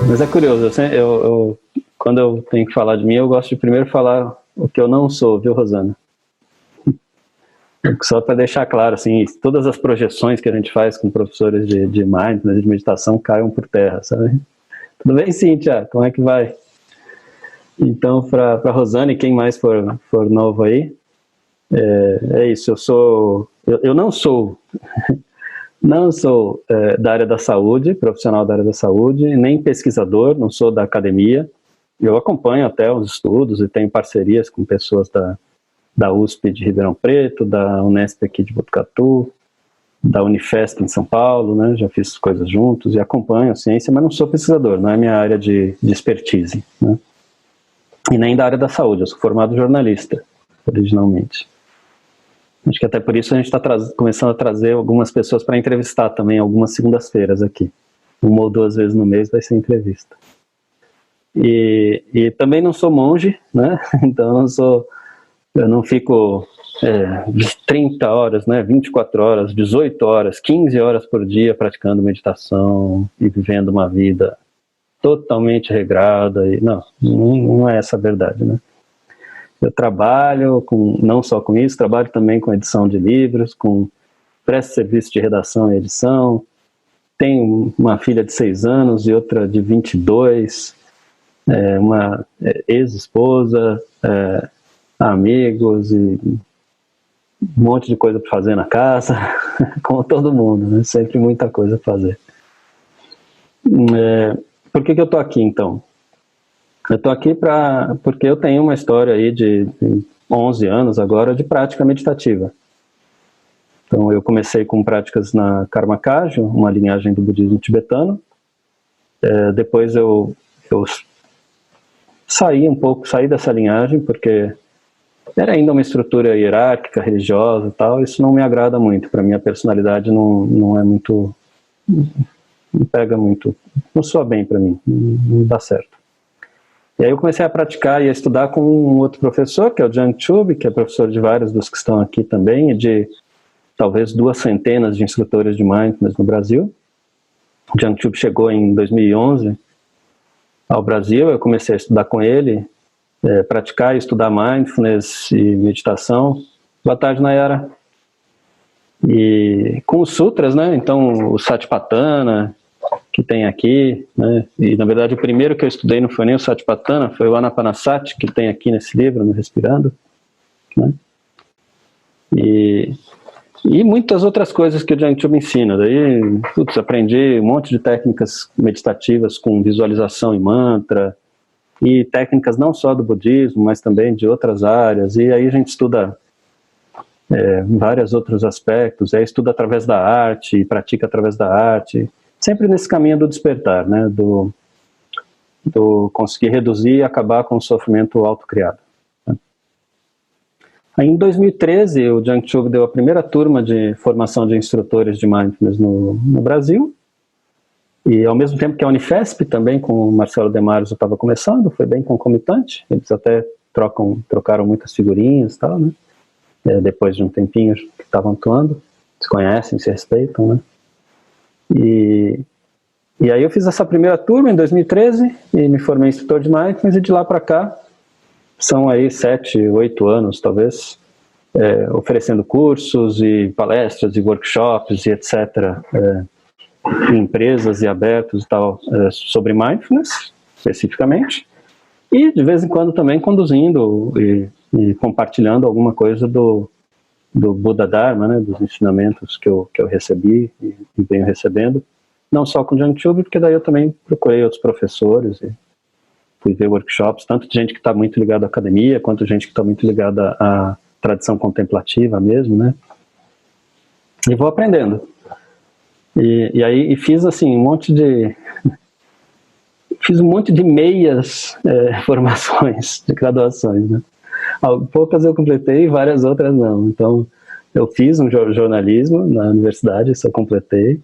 Mas é curioso, quando eu tenho que falar de mim, eu gosto de primeiro falar o que eu não sou, viu, Rosana? Só para deixar claro, assim, todas as projeções que a gente faz com professores de mindfulness, de meditação, caiam por terra, sabe? Tudo bem, Cíntia? Como é que vai? Então, para a Rosana e quem mais for novo aí, é isso, eu não sou da área da saúde, profissional da área da saúde, nem pesquisador, não sou da academia. Eu acompanho até os estudos e tenho parcerias com pessoas da USP de Ribeirão Preto, da Unesp aqui de Botucatu, da Unifesp em São Paulo, né? Já fiz coisas juntos e acompanho a ciência, mas não sou pesquisador, não é minha área de expertise, né? E nem da área da saúde, eu sou formado jornalista, originalmente. Acho que até por isso a gente está começando a trazer algumas pessoas para entrevistar também, algumas segundas-feiras aqui. 1 ou 2 vezes no mês vai ser entrevista. E também não sou monge, né? Então eu não fico 30 horas, né? 24 horas, 18 horas, 15 horas por dia praticando meditação e vivendo uma vida totalmente regrada. Não é essa a verdade, né? Eu trabalho não só com isso, trabalho também com edição de livros, presto serviço de redação e edição. Tenho uma filha de 6 anos e outra de 22, uma ex-esposa, amigos e um monte de coisa para fazer na casa, como todo mundo, né? Sempre muita coisa para fazer. Por que eu estou aqui, então? Eu estou aqui porque eu tenho uma história aí de 11 anos agora de prática meditativa. Então eu comecei com práticas na Karma Kagyu, uma linhagem do budismo tibetano. Depois eu saí dessa linhagem porque era ainda uma estrutura hierárquica, religiosa e tal. Isso não me agrada muito, para minha personalidade não é muito, não pega muito, não soa bem para mim, não dá certo. E aí eu comecei a praticar e a estudar com um outro professor, que é o Jiang Chub, que é professor de vários dos que estão aqui também, e de talvez 200 de instrutores de mindfulness no Brasil. O Jiang Chub chegou em 2011 ao Brasil, eu comecei a estudar com ele, praticar e estudar mindfulness e meditação. Boa tarde, Nayara. E com os sutras, né? Então o Satipatthana, que tem aqui, né? E na verdade o primeiro que eu estudei não foi nem o Satipatthana, foi o Anapanasati, que tem aqui nesse livro, no Respirando, né? E muitas outras coisas que o Jiang Chub ensina. Daí, aprendi um monte de técnicas meditativas com visualização e mantra, e técnicas não só do budismo, mas também de outras áreas, e aí a gente estuda vários outros aspectos, aí estuda através da arte, e pratica através da arte, sempre nesse caminho do despertar, né, do conseguir reduzir e acabar com o sofrimento autocriado. Aí em 2013, o Jiang Chub deu a primeira turma de formação de instrutores de mindfulness no Brasil, e ao mesmo tempo que a Unifesp também, com o Marcelo Demares, eu estava começando, foi bem concomitante, eles até trocaram muitas figurinhas e tal, né, depois de um tempinho que estavam atuando, se conhecem, se respeitam, né. E aí eu fiz essa primeira turma em 2013 e me formei instrutor de mindfulness, e de lá para cá são aí 7, 8 anos talvez, oferecendo cursos e palestras e workshops e etc, em empresas e abertos e tal, sobre mindfulness especificamente, e de vez em quando também conduzindo e compartilhando alguma coisa do Buda Dharma, né, dos ensinamentos que eu recebi e venho recebendo, não só com o Jiang Chub, porque daí eu também procurei outros professores e fui ver workshops, tanto de gente que está muito ligada à academia, quanto de gente que está muito ligada à tradição contemplativa mesmo, né, e vou aprendendo. E aí fiz assim fiz um monte de meias formações de graduações, né. Poucas eu completei, várias outras não. Então, eu fiz um jornalismo na universidade, isso eu completei.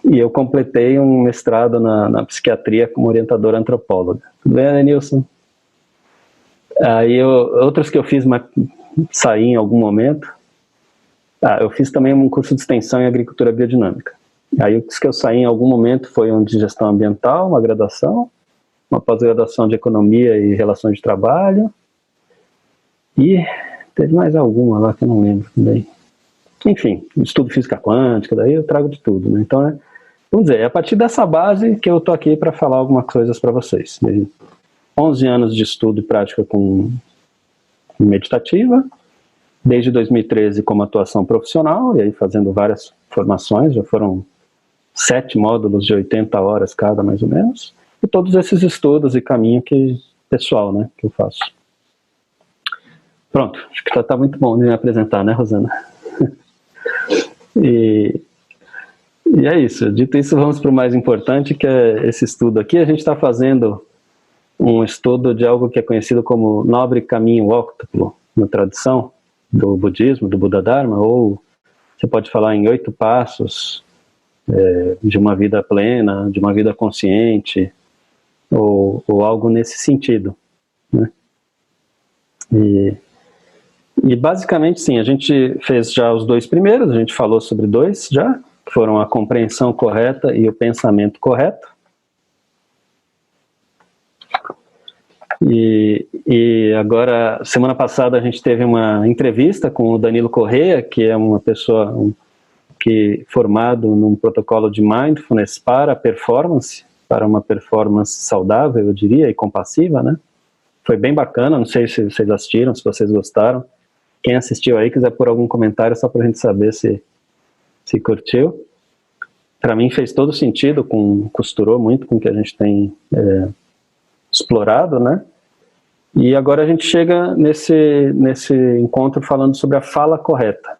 E eu completei um mestrado na psiquiatria como orientadora antropóloga. Tudo bem, Nilson? Aí outros que eu fiz, mas saí em algum momento. Eu fiz também um curso de extensão em agricultura biodinâmica. Aí o que eu saí em algum momento foi um de gestão ambiental, uma graduação, uma pós-graduação de economia e relações de trabalho, e teve mais alguma lá que eu não lembro também. Enfim, estudo física quântica, daí eu trago de tudo, né? Então, vamos dizer, é a partir dessa base que eu estou aqui para falar algumas coisas para vocês. 11 anos de estudo e prática com meditativa, desde 2013 como atuação profissional, e aí fazendo várias formações, já foram 7 módulos de 80 horas cada, mais ou menos, e todos esses estudos e caminho pessoal, né, que eu faço. Pronto, acho que já está muito bom de me apresentar, né, Rosana? E é isso. Dito isso, vamos para o mais importante, que é esse estudo aqui. A gente está fazendo um estudo de algo que é conhecido como nobre caminho óctuplo, na tradição do budismo, do Buda Dharma, ou você pode falar em 8 passos de uma vida plena, de uma vida consciente, ou algo nesse sentido, né? E basicamente, sim, a gente fez já os 2 primeiros, a gente falou sobre 2 já, que foram a compreensão correta e o pensamento correto. E agora, semana passada, a gente teve uma entrevista com o Danilo Correia, que é uma pessoa formado num protocolo de mindfulness para performance, para uma performance saudável, eu diria, e compassiva, né? Foi bem bacana, não sei se vocês assistiram, se vocês gostaram. Quem assistiu aí, quiser pôr algum comentário, só para a gente saber se curtiu. Para mim fez todo sentido, costurou muito com o que a gente tem explorado, né? E agora a gente chega nesse encontro falando sobre a fala correta.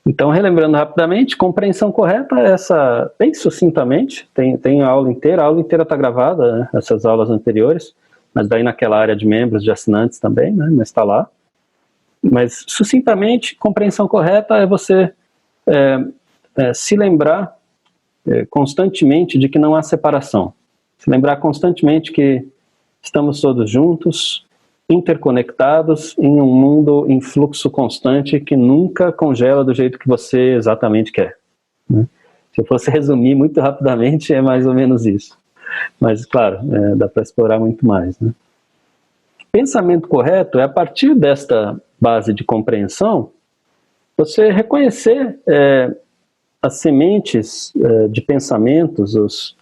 Então, relembrando rapidamente, compreensão correta é essa, bem sucintamente, tem a aula inteira está gravada, né, essas aulas anteriores, mas daí naquela área de membros, de assinantes também, né, mas está lá. Mas, sucintamente, compreensão correta é você se lembrar constantemente de que não há separação. Se lembrar constantemente que estamos todos juntos, interconectados em um mundo em fluxo constante que nunca congela do jeito que você exatamente quer, né? Se eu fosse resumir muito rapidamente, é mais ou menos isso. Mas, claro, dá para explorar muito mais, né? Pensamento correto é, a partir desta base de compreensão, você reconhecer as sementes de pensamentos,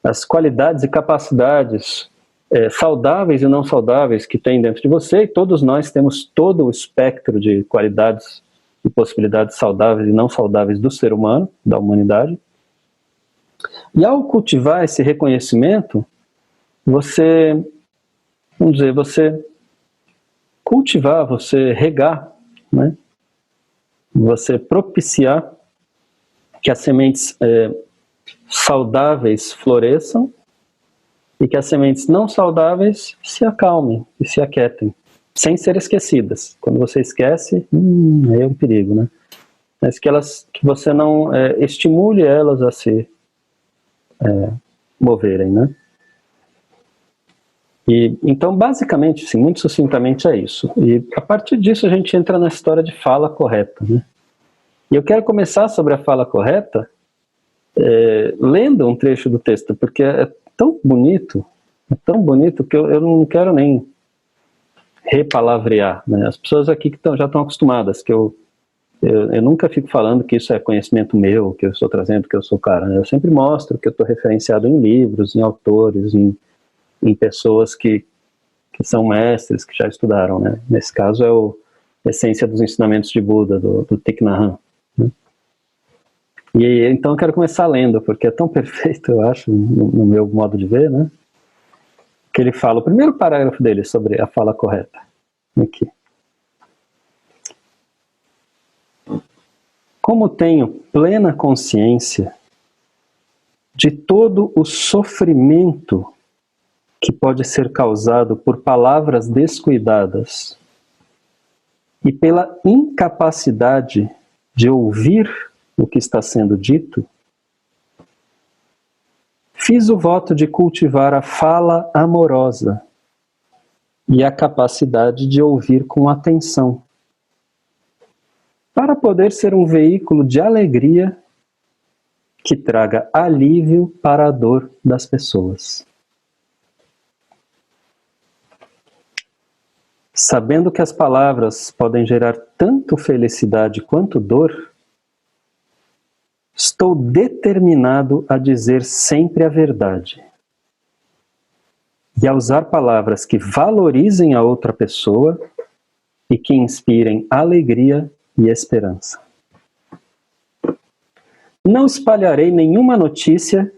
as qualidades e capacidades saudáveis e não saudáveis que tem dentro de você, e todos nós temos todo o espectro de qualidades e possibilidades saudáveis e não saudáveis do ser humano, da humanidade. E ao cultivar esse reconhecimento, você cultivar, você regar, né? Você propiciar que as sementes saudáveis floresçam e que as sementes não saudáveis se acalmem e se aquietem, sem ser esquecidas. Quando você esquece, aí é um perigo, né? Mas que você não estimule elas a se moverem, né? E, então, basicamente, assim, muito sucintamente é isso. E a partir disso a gente entra na história de fala correta, né? E eu quero começar sobre a fala correta lendo um trecho do texto, porque é tão bonito que eu não quero nem repalavrear, né? As pessoas aqui que já estão acostumadas, que eu nunca fico falando que isso é conhecimento meu, que eu estou trazendo, que eu sou cara, né? Eu sempre mostro que eu estou referenciado em livros, em autores, em pessoas que são mestres, que já estudaram, né? Nesse caso é a Essência dos Ensinamentos de Buda, do Thich Nhat Hanh, né? E então eu quero começar lendo, porque é tão perfeito, eu acho, no meu modo de ver, né? Que ele fala, o primeiro parágrafo dele sobre a fala correta. Aqui. Como tenho plena consciência de todo o sofrimento que pode ser causado por palavras descuidadas e pela incapacidade de ouvir o que está sendo dito, fiz o voto de cultivar a fala amorosa e a capacidade de ouvir com atenção, para poder ser um veículo de alegria que traga alívio para a dor das pessoas. Sabendo que as palavras podem gerar tanto felicidade quanto dor, estou determinado a dizer sempre a verdade e a usar palavras que valorizem a outra pessoa e que inspirem alegria e esperança. Não espalharei nenhuma notícia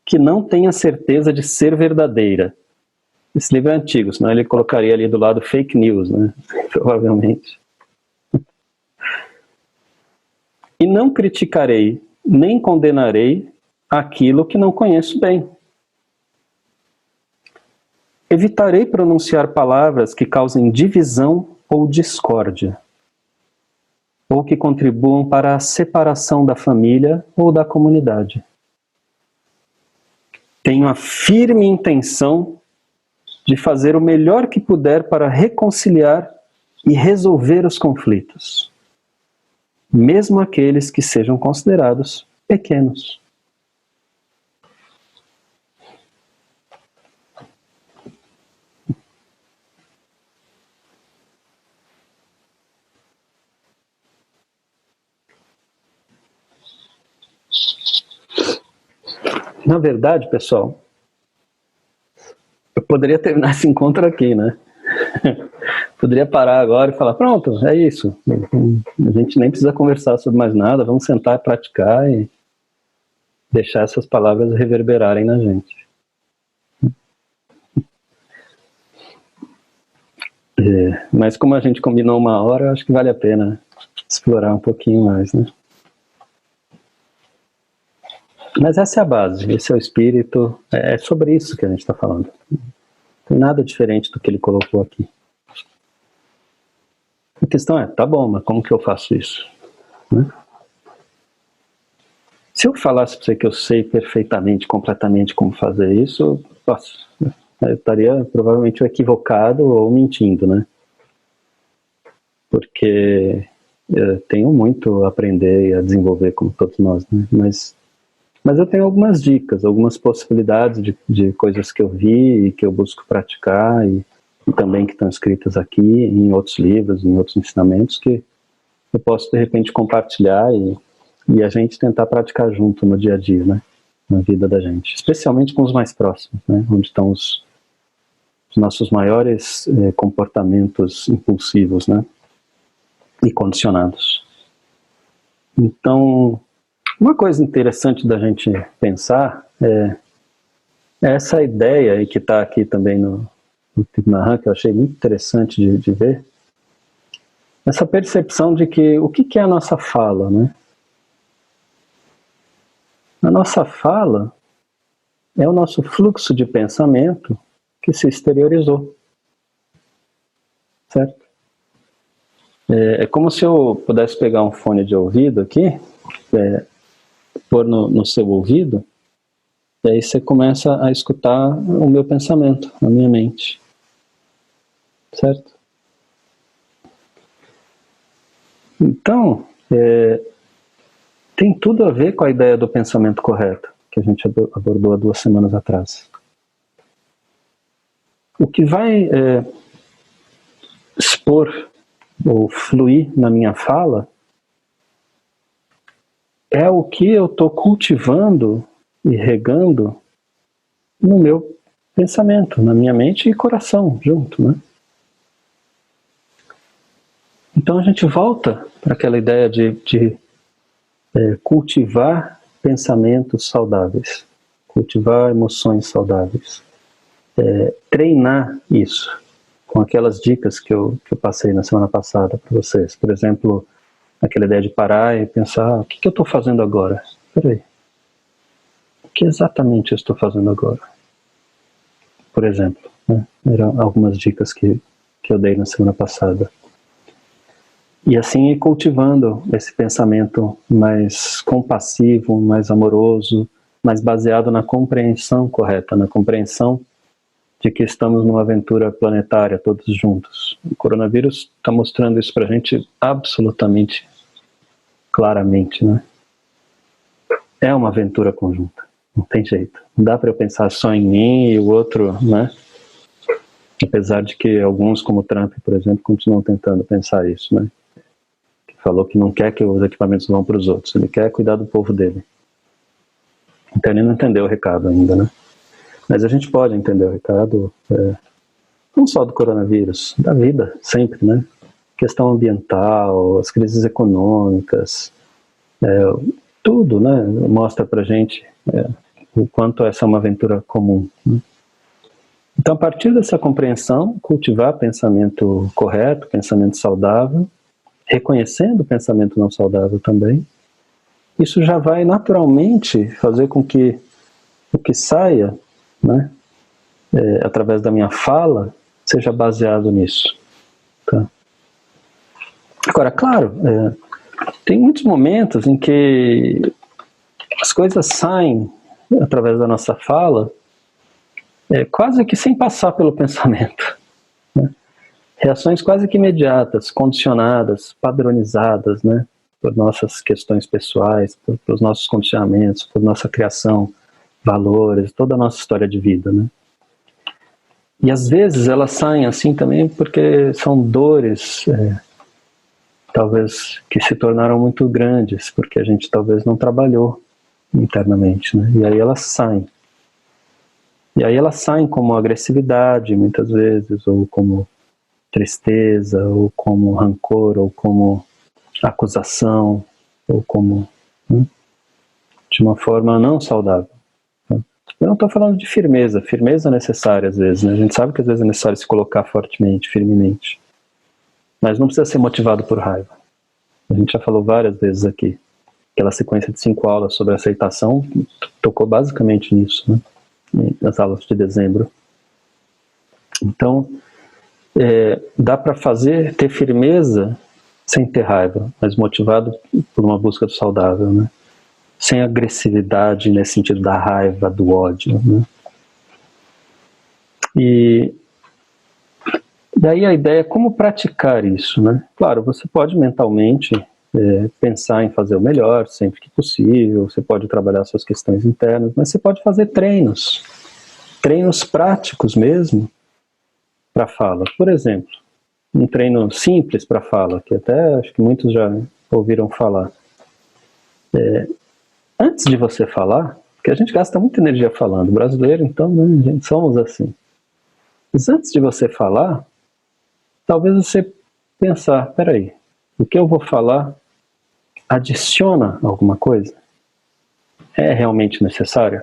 que não tenha certeza de ser verdadeira. Esse livro é antigo, senão ele colocaria ali do lado fake news, né? Provavelmente. E não criticarei, nem condenarei aquilo que não conheço bem. Evitarei pronunciar palavras que causem divisão ou discórdia, ou que contribuam para a separação da família ou da comunidade. Tenho a firme intenção de fazer o melhor que puder para reconciliar e resolver os conflitos, mesmo aqueles que sejam considerados pequenos. Na verdade, pessoal, eu poderia terminar esse encontro aqui, né? Poderia parar agora e falar, pronto, é isso. A gente nem precisa conversar sobre mais nada, vamos sentar e praticar e deixar essas palavras reverberarem na gente. Mas como a gente combinou 1 hora, acho que vale a pena explorar um pouquinho mais, né? Mas essa é a base, esse é o espírito, é sobre isso que a gente está falando. Não tem nada diferente do que ele colocou aqui. A questão é, tá bom, mas como que eu faço isso? Né? Se eu falasse para você que eu sei perfeitamente, completamente como fazer isso, nossa, eu estaria provavelmente equivocado ou mentindo, né? Porque eu tenho muito a aprender e a desenvolver, como todos nós, né? Mas eu tenho algumas dicas, algumas possibilidades de coisas que eu vi e que eu busco praticar e também que estão escritas aqui em outros livros, em outros ensinamentos que eu posso de repente compartilhar e a gente tentar praticar junto no dia a dia, né? Na vida da gente, especialmente com os mais próximos, né? Onde estão os nossos maiores comportamentos impulsivos, né? E condicionados. Então, uma coisa interessante da gente pensar é essa ideia aí que está aqui também no Thich Nhat Hanh, que eu achei muito interessante de ver, essa percepção de que o que é a nossa fala, né? A nossa fala é o nosso fluxo de pensamento que se exteriorizou, certo? É como se eu pudesse pegar um fone de ouvido aqui, pôr no seu ouvido, e aí você começa a escutar o meu pensamento, a minha mente. Certo? Então, tem tudo a ver com a ideia do pensamento correto, que a gente abordou há 2 semanas atrás. O que vai expor ou fluir na minha fala é o que eu estou cultivando e regando no meu pensamento, na minha mente e coração junto, né? Então a gente volta para aquela ideia de cultivar pensamentos saudáveis, cultivar emoções saudáveis, treinar isso com aquelas dicas que eu passei na semana passada para vocês. Por exemplo, aquela ideia de parar e pensar, o que eu estou fazendo agora? Espera aí. O que exatamente eu estou fazendo agora? Por exemplo, né? Eram algumas dicas que eu dei na semana passada. E assim ir cultivando esse pensamento mais compassivo, mais amoroso, mais baseado na compreensão correta, na compreensão de que estamos numa aventura planetária, todos juntos. O coronavírus está mostrando isso para a gente absolutamente claramente, né? É uma aventura conjunta, não tem jeito. Não dá para eu pensar só em mim e o outro, né? Apesar de que alguns, como Trump, por exemplo, continuam tentando pensar isso, né? Falou que não quer que os equipamentos vão para os outros, ele quer cuidar do povo dele. Então ele não entendeu o recado ainda, né? Mas a gente pode entender o recado, não só do coronavírus, da vida, sempre, né? Questão ambiental, as crises econômicas, tudo, né? Mostra pra gente o quanto essa é uma aventura comum, né? Então, a partir dessa compreensão, cultivar pensamento correto, pensamento saudável, reconhecendo o pensamento não saudável também, isso já vai naturalmente fazer com que o que saia, né, através da minha fala, seja baseado nisso. Tá? Agora, claro, tem muitos momentos em que as coisas saem através da nossa fala, quase que sem passar pelo pensamento, né? Reações quase que imediatas, condicionadas, padronizadas, né? Por nossas questões pessoais, pelos nossos condicionamentos, por nossa criação, valores, toda a nossa história de vida, né? E às vezes elas saem assim também porque são dores, talvez que se tornaram muito grandes, porque a gente talvez não trabalhou internamente, né? E aí elas saem. E aí elas saem como agressividade, muitas vezes, ou como tristeza, ou como rancor, ou como acusação, ou como, né, de uma forma não saudável. Eu não estou falando de firmeza, firmeza é necessária às vezes, né? A gente sabe que às vezes é necessário se colocar fortemente, firmemente, mas não precisa ser motivado por raiva. A gente já falou várias vezes aqui, aquela sequência de 5 aulas sobre aceitação tocou basicamente nisso, né? Nas aulas de dezembro. Então, dá para ter firmeza sem ter raiva, mas motivado por uma busca do saudável, né? Sem agressividade nesse sentido da raiva, do ódio, né? E daí a ideia é como praticar isso, né? Claro, você pode mentalmente pensar em fazer o melhor sempre que possível, você pode trabalhar suas questões internas, mas você pode fazer treinos práticos mesmo para fala. Por exemplo, um treino simples para fala, que até acho que muitos já ouviram falar. Antes de você falar, porque a gente gasta muita energia falando, brasileiro, então, né, gente, somos assim. Mas antes de você falar, talvez você pensar, peraí, o que eu vou falar adiciona alguma coisa? É realmente necessário?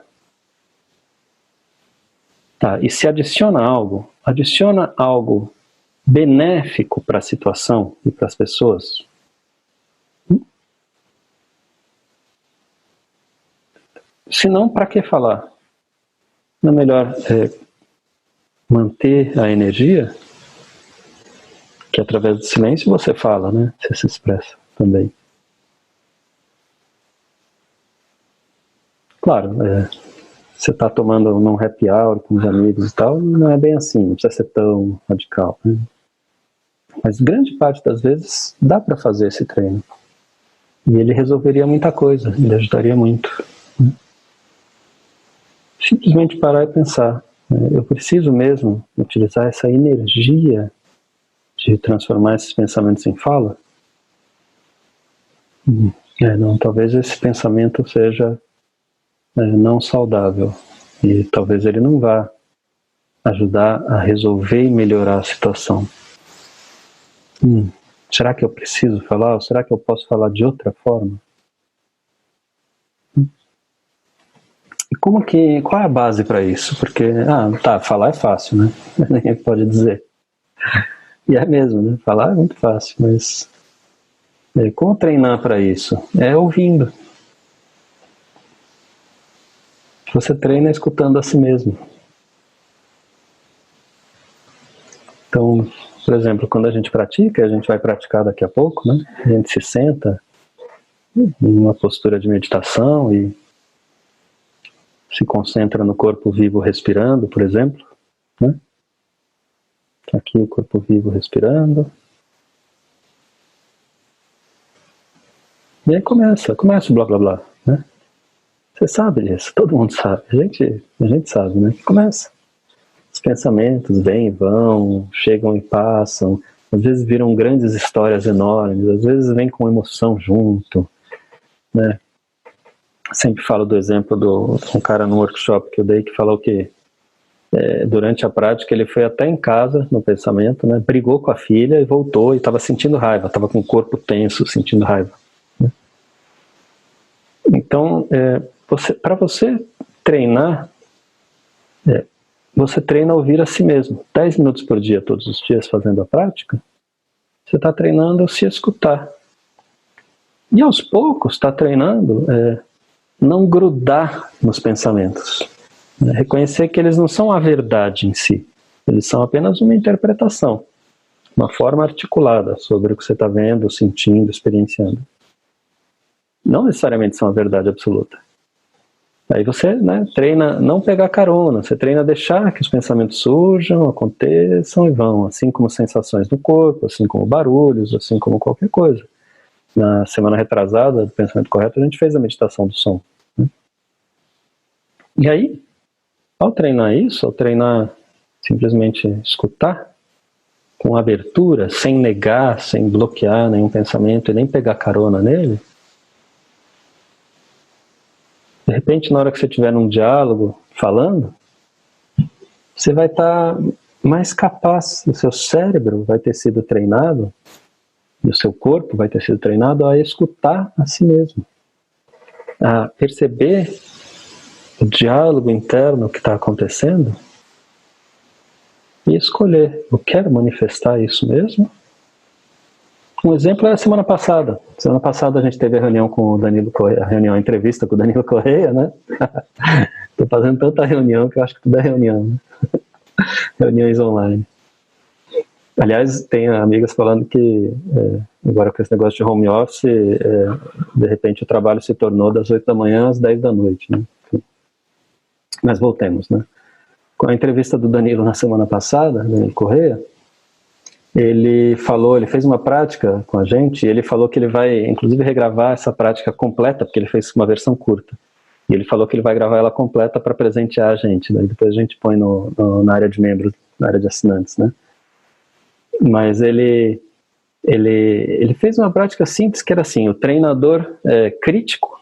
Tá, e se adiciona algo benéfico para a situação e para as pessoas? Se não, para que falar? Não é melhor manter a energia, que através do silêncio você fala, né? Você se expressa também. Claro, você está tomando num happy hour com os amigos e tal, não é bem assim, não precisa ser tão radical, né? Mas grande parte das vezes dá para fazer esse treino. E ele resolveria muita coisa, ele ajudaria muito. Simplesmente parar e pensar, eu preciso mesmo utilizar essa energia de transformar esses pensamentos em fala? Não, talvez esse pensamento seja não saudável e talvez ele não vá ajudar a resolver e melhorar a situação. Será que eu preciso falar ou será que eu posso falar de outra forma? E qual é a base para isso? Porque, falar é fácil, né? Ninguém pode dizer. E é mesmo, né? Falar é muito fácil, mas como treinar para isso? É ouvindo. Você treina escutando a si mesmo. Então, por exemplo, quando a gente pratica, a gente vai praticar daqui a pouco, né? A gente se senta em uma postura de meditação e se concentra no corpo vivo respirando, por exemplo, né? Aqui o corpo vivo respirando. E aí começa o blá blá blá, né? Você sabe disso, todo mundo sabe, a gente sabe, né? Começa. Os pensamentos vêm e vão, chegam e passam, às vezes viram grandes histórias enormes, às vezes vem com emoção junto, né? Sempre falo do exemplo de um cara num workshop que eu dei que falou que durante a prática ele foi até em casa no pensamento, né? Brigou com a filha e voltou e estava sentindo raiva, estava com o corpo tenso, sentindo raiva. Né? Então, para você treinar, você treina a ouvir a si mesmo. 10 minutos por dia, todos os dias, fazendo a prática, você está treinando a se escutar. E aos poucos está treinando não grudar nos pensamentos. Reconhecer que eles não são a verdade em si. Eles são apenas uma interpretação, uma forma articulada sobre o que você está vendo, sentindo, experienciando. Não necessariamente são a verdade absoluta. Aí você treina não pegar carona, você treina deixar que os pensamentos surjam, aconteçam e vão, assim como sensações no corpo, assim como barulhos, assim como qualquer coisa. Na semana retrasada do Pensamento Correto, a gente fez a meditação do som. Né? E aí, ao treinar isso, ao treinar simplesmente escutar, com abertura, sem negar, sem bloquear nenhum pensamento e nem pegar carona nele, de repente, na hora que você estiver num diálogo, falando, você vai estar mais capaz, o seu cérebro vai ter sido treinado, e o seu corpo vai ter sido treinado a escutar a si mesmo, a perceber o diálogo interno que está acontecendo e escolher, eu quero manifestar isso mesmo? Um exemplo é a semana passada. Semana passada a gente teve a reunião com o Danilo Correia, a entrevista com o Danilo Correia, né? Estou fazendo tanta reunião que eu acho que tudo é reunião, né? Reuniões online. Aliás, tem amigas falando que agora com esse negócio de home office, de repente o trabalho se tornou das 8 da manhã às 10 da noite, né? Mas voltemos, né? Com a entrevista do Danilo na semana passada, Danilo Correia, ele fez uma prática com a gente, e ele falou que ele vai, inclusive, regravar essa prática completa, porque ele fez uma versão curta. E ele falou que ele vai gravar ela completa para presentear a gente, né? Depois a gente põe na área de membros, na área de assinantes, né? Mas ele fez uma prática simples que era assim, o treinador crítico,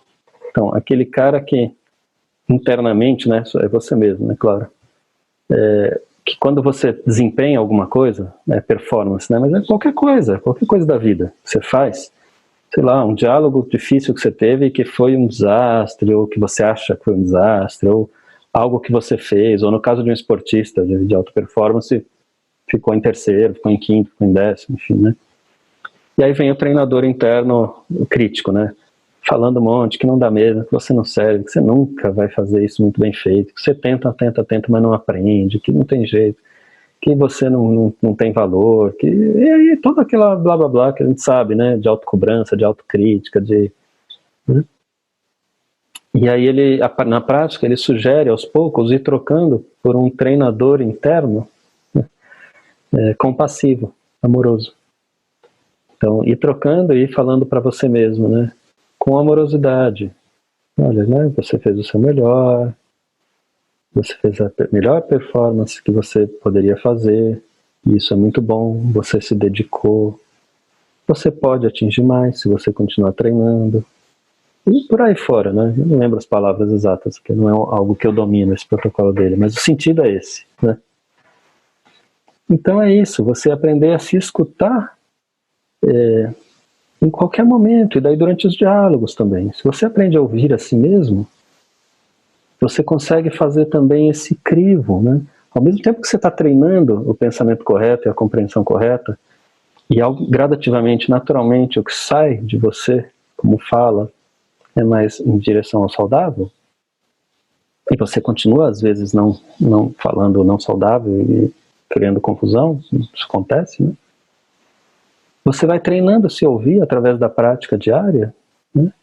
então, aquele cara que internamente, né, é você mesmo, né, claro, que quando você desempenha alguma coisa, performance, né, mas é qualquer coisa da vida que você faz, sei lá, um diálogo difícil que você teve e que foi um desastre, ou que você acha que foi um desastre, ou algo que você fez, ou no caso de um esportista de alta performance, ficou em terceiro, ficou em quinto, ficou em décimo, enfim, né. E aí vem o treinador interno crítico, né, falando um monte, que não dá mesmo, que você não serve, que você nunca vai fazer isso muito bem feito, que você tenta, mas não aprende, que não tem jeito, que você não tem valor, e aí toda aquela blá blá blá que a gente sabe, né, de autocobrança, de autocrítica, né? E aí na prática, ele sugere aos poucos ir trocando por um treinador interno, né, compassivo, amoroso. Então, ir trocando e ir falando para você mesmo, né, com amorosidade. Olha, né, você fez o seu melhor, você fez a melhor performance que você poderia fazer, isso é muito bom, você se dedicou, você pode atingir mais se você continuar treinando, e por aí fora, né, eu não lembro as palavras exatas, porque não é algo que eu domino, esse protocolo dele, mas o sentido é esse, né. Então é isso, você aprender a se escutar em qualquer momento, e daí durante os diálogos também. Se você aprende a ouvir a si mesmo, você consegue fazer também esse crivo, né? Ao mesmo tempo que você está treinando o pensamento correto e a compreensão correta, e gradativamente, naturalmente, o que sai de você, como fala, é mais em direção ao saudável, e você continua, às vezes, não falando não saudável e criando confusão, isso acontece, né? Você vai treinando a se ouvir através da prática diária, né?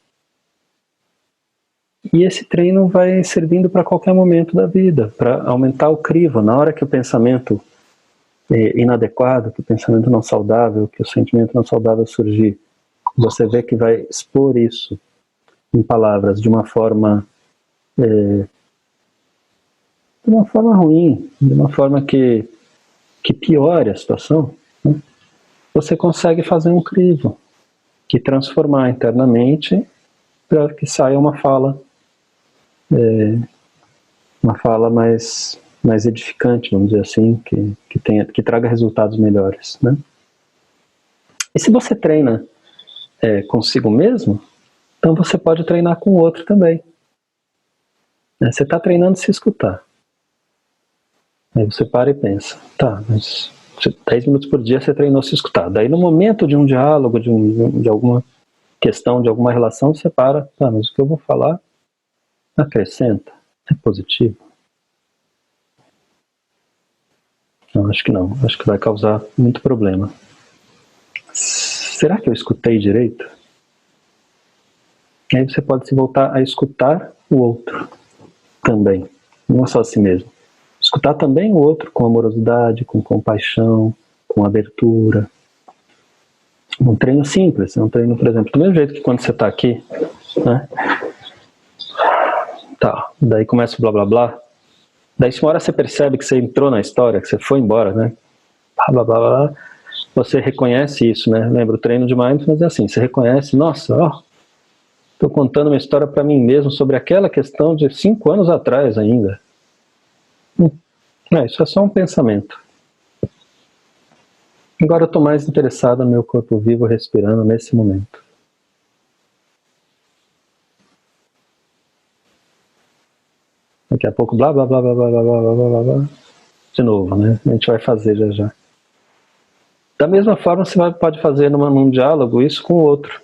E esse treino vai servindo para qualquer momento da vida, para aumentar o crivo. Na hora que o pensamento inadequado, que o pensamento não saudável, que o sentimento não saudável surgir, você vê que vai expor isso em palavras de uma forma ruim, de uma forma que piore a situação, né? Você consegue fazer um crivo, que transformar internamente para que saia uma fala mais edificante, vamos dizer assim, que traga resultados melhores, né? E se você treina consigo mesmo, então você pode treinar com o outro também. Você está treinando se escutar. Aí você para e pensa, tá, mas 10 minutos por dia você treinou se escutar. Daí no momento de um diálogo, de alguma questão, de alguma relação, você para, tá, mas o que eu vou falar acrescenta, é positivo? Não, acho que não. Acho que vai causar muito problema. Será que eu escutei direito? Aí você pode se voltar a escutar o outro também, não só a si mesmo. Escutar também o outro com amorosidade, com compaixão, com abertura. Um treino simples, um treino, por exemplo, do mesmo jeito que quando você está aqui, né? Tá, daí começa o blá blá blá. Daí se uma hora você percebe que você entrou na história, que você foi embora, né? Blá blá blá blá. Você reconhece isso, né? Lembra, o treino de mindfulness é assim, você reconhece, nossa, ó, estou contando uma história para mim mesmo sobre aquela questão de 5 anos atrás ainda. Isso é só um pensamento. Agora eu estou mais interessado no meu corpo vivo respirando nesse momento. Daqui a pouco, blá blá blá blá blá blá blá blá blá. De novo, né? A gente vai fazer já já. Da mesma forma, você pode fazer num diálogo isso com o outro.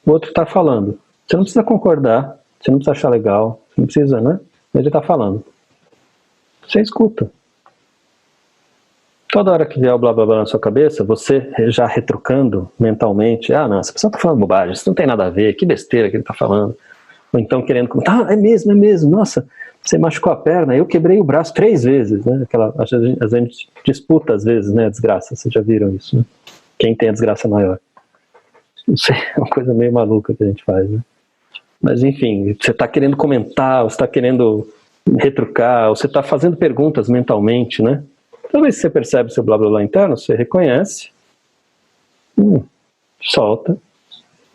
O outro está falando. Você não precisa concordar, você não precisa achar legal, você não precisa, né? Ele está falando. Você escuta. Toda hora que vier o blá blá blá na sua cabeça, você já retrucando mentalmente, não, essa pessoa está falando bobagem, isso não tem nada a ver, que besteira que ele está falando. Ou então querendo comentar, é mesmo, nossa, você machucou a perna, eu quebrei o braço 3 vezes, né? A gente disputa às vezes, né, a desgraça, vocês já viram isso, né? Quem tem a desgraça maior. Isso é uma coisa meio maluca que a gente faz, né? Mas enfim, você está querendo comentar, você está querendo retrucar, ou você está fazendo perguntas mentalmente, né? Toda vez que você percebe seu blá blá blá interno, você reconhece, solta,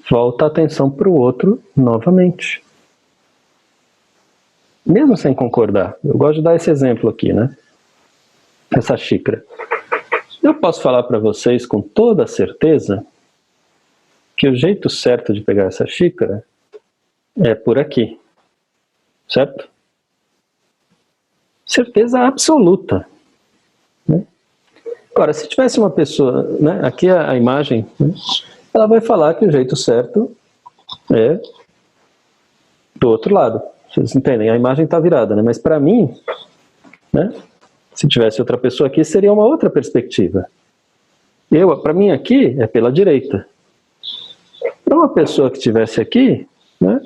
volta a atenção para o outro novamente. Mesmo sem concordar. Eu gosto de dar esse exemplo aqui, né? Essa xícara. Eu posso falar para vocês com toda certeza que o jeito certo de pegar essa xícara é por aqui. Certo? Certeza absoluta. Né? Agora, se tivesse uma pessoa, né, aqui a imagem, né, ela vai falar que o jeito certo é do outro lado. Vocês entendem? A imagem está virada, né? Mas para mim, né, se tivesse outra pessoa aqui, seria uma outra perspectiva. Para mim aqui é pela direita. Para uma pessoa que estivesse aqui, né,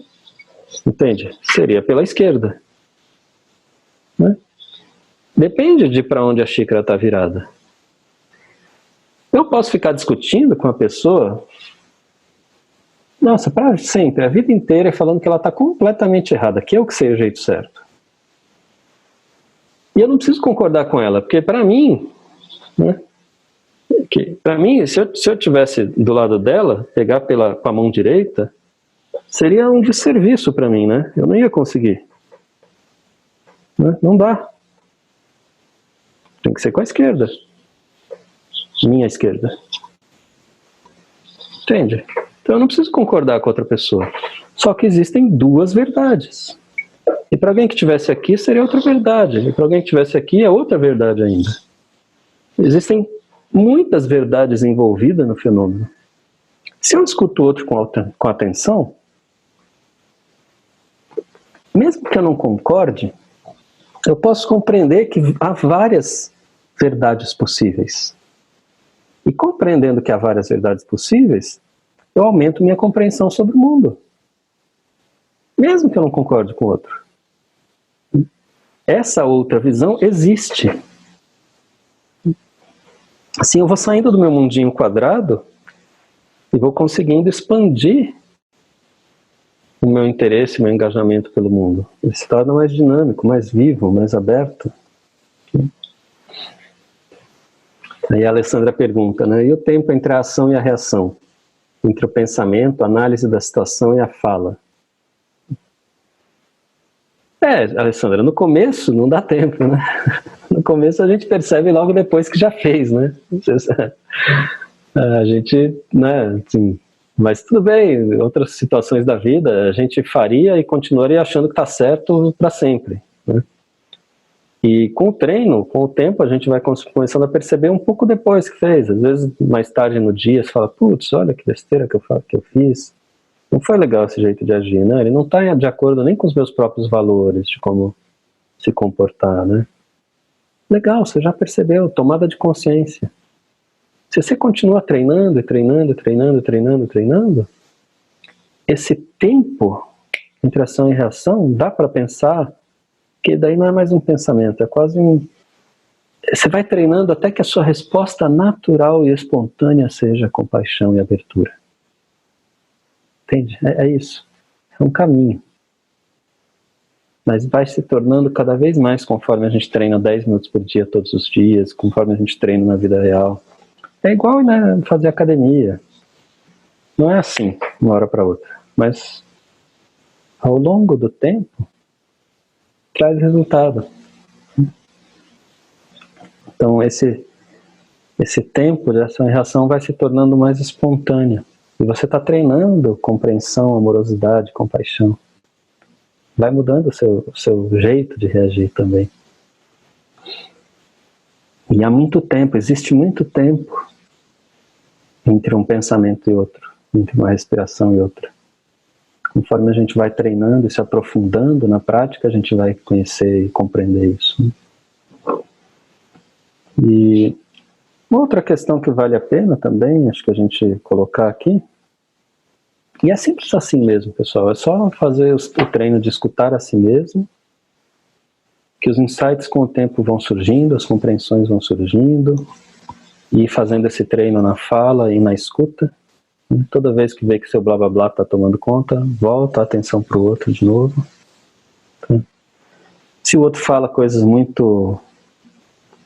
entende? Seria pela esquerda. Né? Depende de para onde a xícara está virada. Eu posso ficar discutindo com a pessoa, nossa, para sempre, a vida inteira, falando que ela está completamente errada, que eu que sei o jeito certo. E eu não preciso concordar com ela, porque para mim, né, se eu tivesse do lado dela, pegar com a mão direita, seria um desserviço para mim, né? Eu não ia conseguir. Né? Não dá. Tem que ser com a esquerda. Minha esquerda. Entende? Então eu não preciso concordar com outra pessoa. Só que existem 2 verdades. E para alguém que estivesse aqui seria outra verdade. E para alguém que estivesse aqui é outra verdade ainda. Existem muitas verdades envolvidas no fenômeno. Se eu escuto o outro com atenção, mesmo que eu não concorde, eu posso compreender que há várias verdades possíveis. E compreendendo que há várias verdades possíveis, eu aumento minha compreensão sobre o mundo. Mesmo que eu não concorde com o outro. Essa outra visão existe. Assim, eu vou saindo do meu mundinho quadrado e vou conseguindo expandir o meu interesse, meu engajamento pelo mundo. Ele se torna mais dinâmico, mais vivo, mais aberto. Aí a Alessandra pergunta, né? E o tempo entre a ação e a reação? Entre o pensamento, a análise da situação e a fala? Alessandra, no começo não dá tempo, né? No começo a gente percebe logo depois que já fez, né? A gente, né, assim, mas tudo bem, outras situações da vida a gente faria e continuaria achando que está certo para sempre, né? E com o treino, com o tempo, a gente vai começando a perceber um pouco depois que fez. Às vezes, mais tarde no dia, você fala, putz, olha que besteira que eu fiz. Não foi legal esse jeito de agir, né? Ele não está de acordo nem com os meus próprios valores de como se comportar, né? Legal, você já percebeu, tomada de consciência. Se você continua treinando, treinando, esse tempo entre ação e reação, dá para pensar que daí não é mais um pensamento, é quase um... Você vai treinando até que a sua resposta natural e espontânea seja compaixão e abertura. Entende? É isso. É um caminho. Mas vai se tornando cada vez mais conforme a gente treina 10 minutos por dia, todos os dias, conforme a gente treina na vida real. É igual, né, fazer academia. Não é assim, uma hora para outra. Mas, ao longo do tempo, traz resultado. Então, esse tempo de ação e reação vai se tornando mais espontâneo. E você está treinando compreensão, amorosidade, compaixão. Vai mudando o seu jeito de reagir também. E há muito tempo, existe muito tempo entre um pensamento e outro, entre uma respiração e outra. Conforme a gente vai treinando e se aprofundando na prática, a gente vai conhecer e compreender isso. E uma outra questão que vale a pena também, acho que a gente colocar aqui, e é simples assim mesmo, pessoal, é só fazer o treino de escutar a si mesmo, que os insights com o tempo vão surgindo, as compreensões vão surgindo, e fazendo esse treino na fala e na escuta, toda vez que vê que seu blá blá blá está tomando conta, volta a atenção para o outro de novo. Se o outro fala coisas muito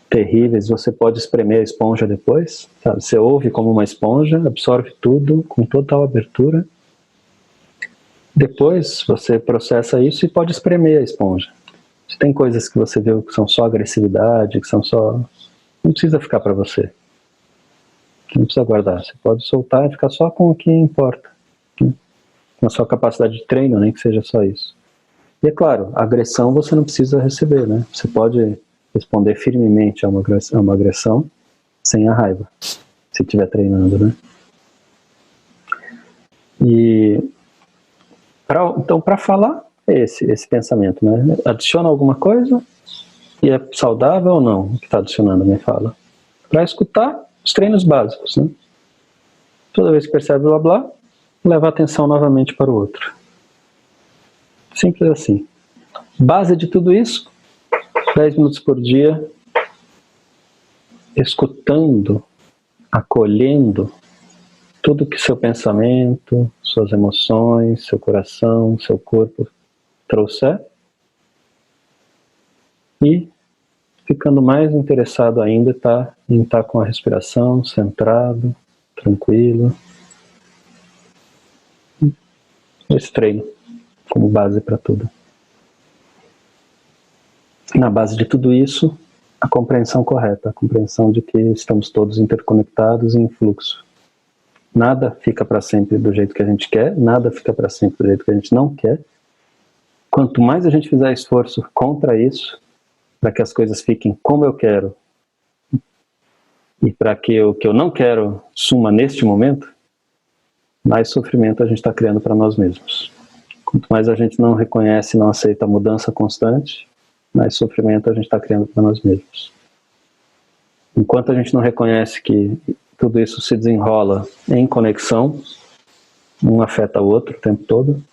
terríveis, você pode espremer a esponja depois, sabe? Você ouve como uma esponja, absorve tudo com total abertura. Depois você processa isso e pode espremer a esponja. Se tem coisas que você viu que são só agressividade, que são só... Não precisa ficar para você. Não precisa guardar. Você pode soltar e ficar só com o que importa. Com a sua capacidade de treino, nem que seja só isso. E é claro, a agressão você não precisa receber, né? Você pode responder firmemente a uma agressão sem a raiva, se estiver treinando, né? E então, para falar, é esse pensamento, né? Adiciona alguma coisa e é saudável ou não o que está adicionando a minha fala. Para escutar, os treinos básicos, né? Toda vez que percebe blá blá, leva a atenção novamente para o outro. Simples assim. Base de tudo isso, 10 minutos por dia, escutando, acolhendo tudo que seu pensamento, suas emoções, seu coração, seu corpo trouxer, e ficando mais interessado ainda em estar com a respiração, centrado, tranquilo. Esse treino como base para tudo. Na base de tudo isso, a compreensão correta, a compreensão de que estamos todos interconectados em fluxo. Nada fica para sempre do jeito que a gente quer, nada fica para sempre do jeito que a gente não quer. Quanto mais a gente fizer esforço contra isso, para que as coisas fiquem como eu quero, e para que o que eu não quero suma neste momento, mais sofrimento a gente está criando para nós mesmos. Quanto mais a gente não reconhece e não aceita a mudança constante, mais sofrimento a gente está criando para nós mesmos. Enquanto a gente não reconhece que tudo isso se desenrola em conexão, um afeta o outro o tempo todo,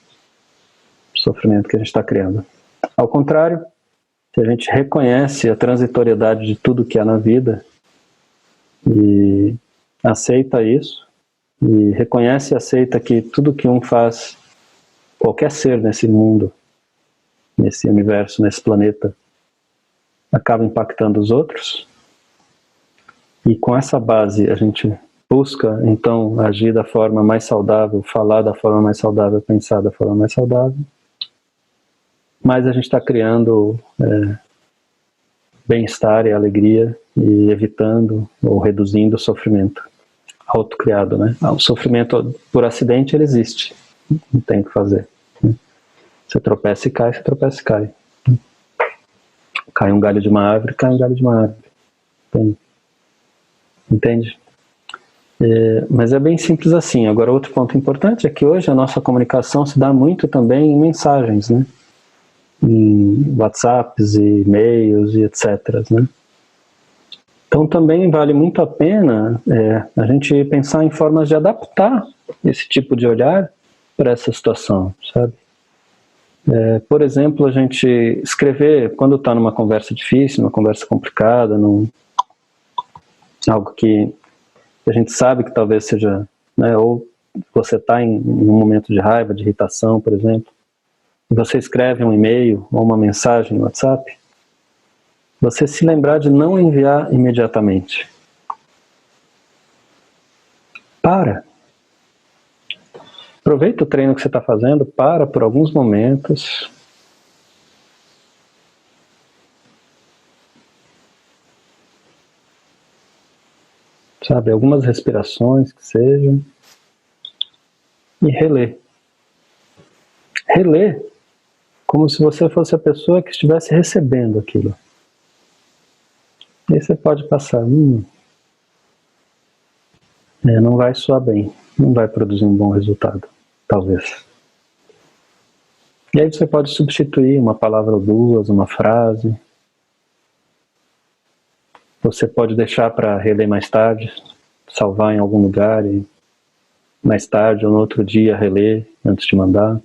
o sofrimento que a gente está criando. Ao contrário, se a gente reconhece a transitoriedade de tudo que há na vida e aceita isso, e reconhece e aceita que tudo que um faz, qualquer ser nesse mundo, nesse universo, nesse planeta, acaba impactando os outros, e com essa base a gente busca, então, agir da forma mais saudável, falar da forma mais saudável, pensar da forma mais saudável, mas a gente está criando bem-estar e alegria e evitando ou reduzindo o sofrimento autocriado, né? O sofrimento por acidente, ele existe, não tem o que fazer. Você tropeça e cai, você tropeça e cai. Cai um galho de uma árvore, cai um galho de uma árvore. Entende? Mas é bem simples assim. Agora, outro ponto importante é que hoje a nossa comunicação se dá muito também em mensagens, né? Em WhatsApps e e-mails e etc. Né? Então também vale muito a pena a gente pensar em formas de adaptar esse tipo de olhar para essa situação, sabe? Por exemplo, a gente escrever, quando está numa conversa difícil, numa conversa complicada, algo que a gente sabe que talvez seja, né, ou você está em um momento de raiva, de irritação, por exemplo, e você escreve um e-mail ou uma mensagem no WhatsApp, você se lembrar de não enviar imediatamente. Aproveita o treino que você está fazendo, para por alguns momentos. Sabe, algumas respirações que sejam. E relê. Relê como se você fosse a pessoa que estivesse recebendo aquilo. E aí você pode passar, não vai soar bem, não vai produzir um bom resultado, talvez. E aí você pode substituir uma palavra ou duas, uma frase. Você pode deixar para reler mais tarde, salvar em algum lugar e mais tarde ou no outro dia reler antes de mandar.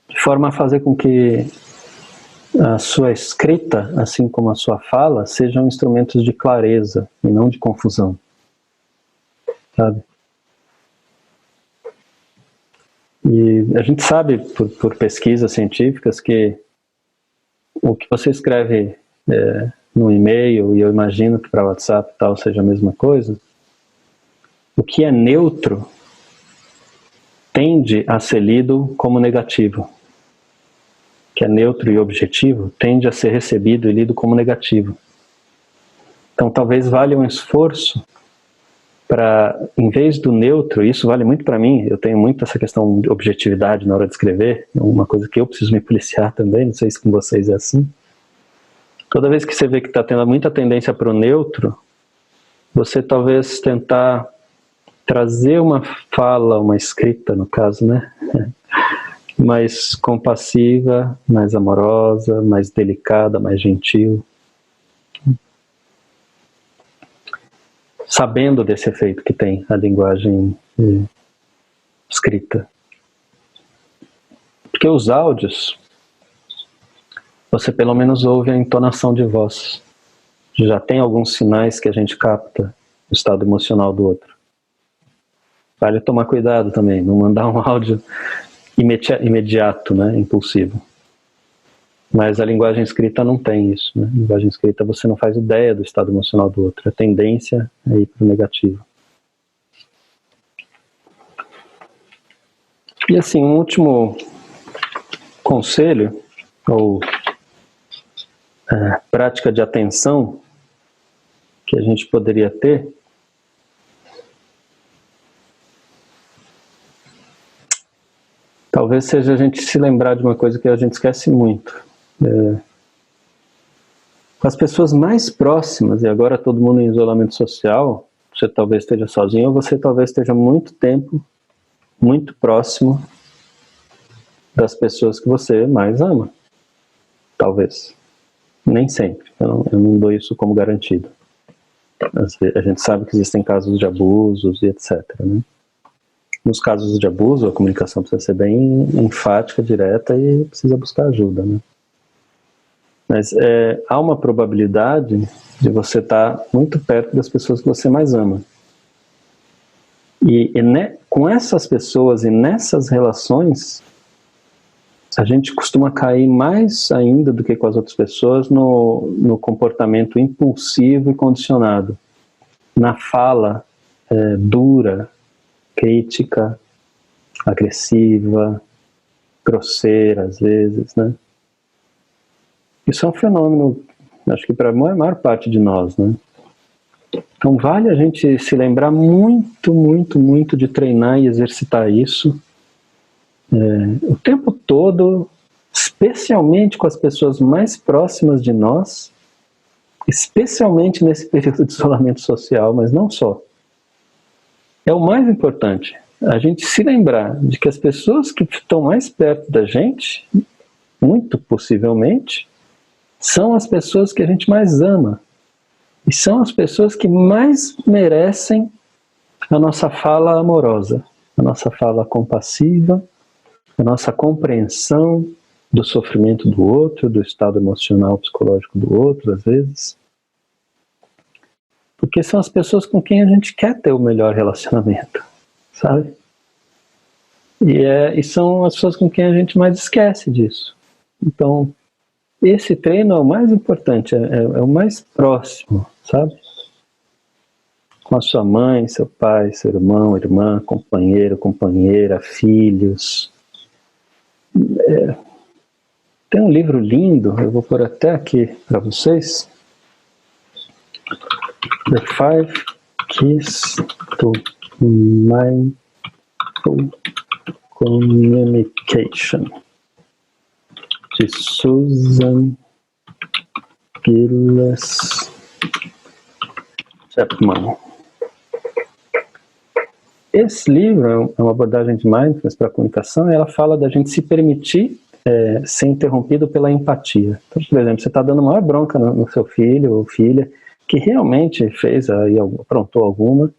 De forma a fazer com que a sua escrita, assim como a sua fala, sejam instrumentos de clareza e não de confusão. Sabe? E a gente sabe, por pesquisas científicas, que o que você escreve no e-mail, e eu imagino que para WhatsApp e tal seja a mesma coisa, o que é neutro tende a ser lido como negativo. O que é neutro e objetivo tende a ser recebido e lido como negativo. Então talvez valha um esforço para, em vez do neutro, isso vale muito para mim, eu tenho muito essa questão de objetividade na hora de escrever, é uma coisa que eu preciso me policiar também, não sei se com vocês é assim. Toda vez que você vê que está tendo muita tendência para o neutro, você talvez tentar trazer uma fala, uma escrita no caso, né? Mais compassiva, mais amorosa, mais delicada, mais gentil. Sabendo desse efeito que tem a linguagem escrita. Porque os áudios, você pelo menos ouve a entonação de voz. Já tem alguns sinais que a gente capta o estado emocional do outro. Vale tomar cuidado também, não mandar um áudio imediato, né, impulsivo. Mas a linguagem escrita não tem isso, né? A linguagem escrita você não faz ideia do estado emocional do outro, a tendência é ir para o negativo. E assim, um último conselho, ou prática de atenção que a gente poderia ter, talvez seja a gente se lembrar de uma coisa que a gente esquece muito. As pessoas mais próximas, e agora todo mundo em isolamento social, você talvez esteja sozinho, ou você talvez esteja muito tempo, muito próximo das pessoas que você mais ama. Talvez. Nem sempre. Eu não dou isso como garantido. A gente sabe que existem casos de abusos e etc. Né? Nos casos de abuso, a comunicação precisa ser bem enfática, direta e precisa buscar ajuda. Né? Mas há uma probabilidade de você estar muito perto das pessoas que você mais ama. Com essas pessoas e nessas relações, a gente costuma cair mais ainda do que com as outras pessoas no comportamento impulsivo e condicionado, na fala dura, crítica, agressiva, grosseira às vezes, né? Isso é um fenômeno, acho que para a maior parte de nós, né? Então vale a gente se lembrar muito, muito, muito de treinar e exercitar isso o tempo todo, especialmente com as pessoas mais próximas de nós, especialmente nesse período de isolamento social, mas não só. É o mais importante, a gente se lembrar de que as pessoas que estão mais perto da gente, muito possivelmente, são as pessoas que a gente mais ama. E são as pessoas que mais merecem a nossa fala amorosa, a nossa fala compassiva, a nossa compreensão do sofrimento do outro, do estado emocional, psicológico do outro, às vezes. Porque são as pessoas com quem a gente quer ter o melhor relacionamento, sabe? E são as pessoas com quem a gente mais esquece disso. Então, esse treino é o mais importante, é o mais próximo, sabe? Com a sua mãe, seu pai, seu irmão, irmã, companheiro, companheira, filhos. Tem um livro lindo, eu vou pôr até aqui para vocês. The Five Keys to Mindful Communication, de Susan Gilles Chapman. Esse livro é uma abordagem de mindfulness para a comunicação, e ela fala da gente se permitir ser interrompido pela empatia. Então, por exemplo, você está dando maior bronca no seu filho ou filha, que realmente fez, aprontou alguma,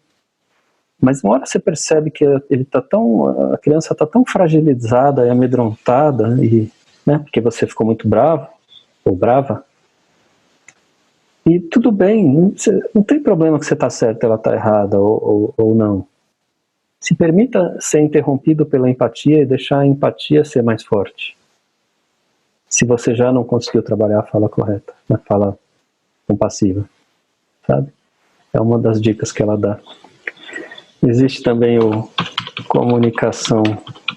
mas uma hora você percebe que a criança está tão fragilizada e amedrontada, porque você ficou muito bravo ou brava, e tudo bem, não tem problema que você está certo e ela está errada ou não. Se permita ser interrompido pela empatia e deixar a empatia ser mais forte. Se você já não conseguiu trabalhar a fala correta, a fala compassiva, sabe? É uma das dicas que ela dá. Existe também o Comunicação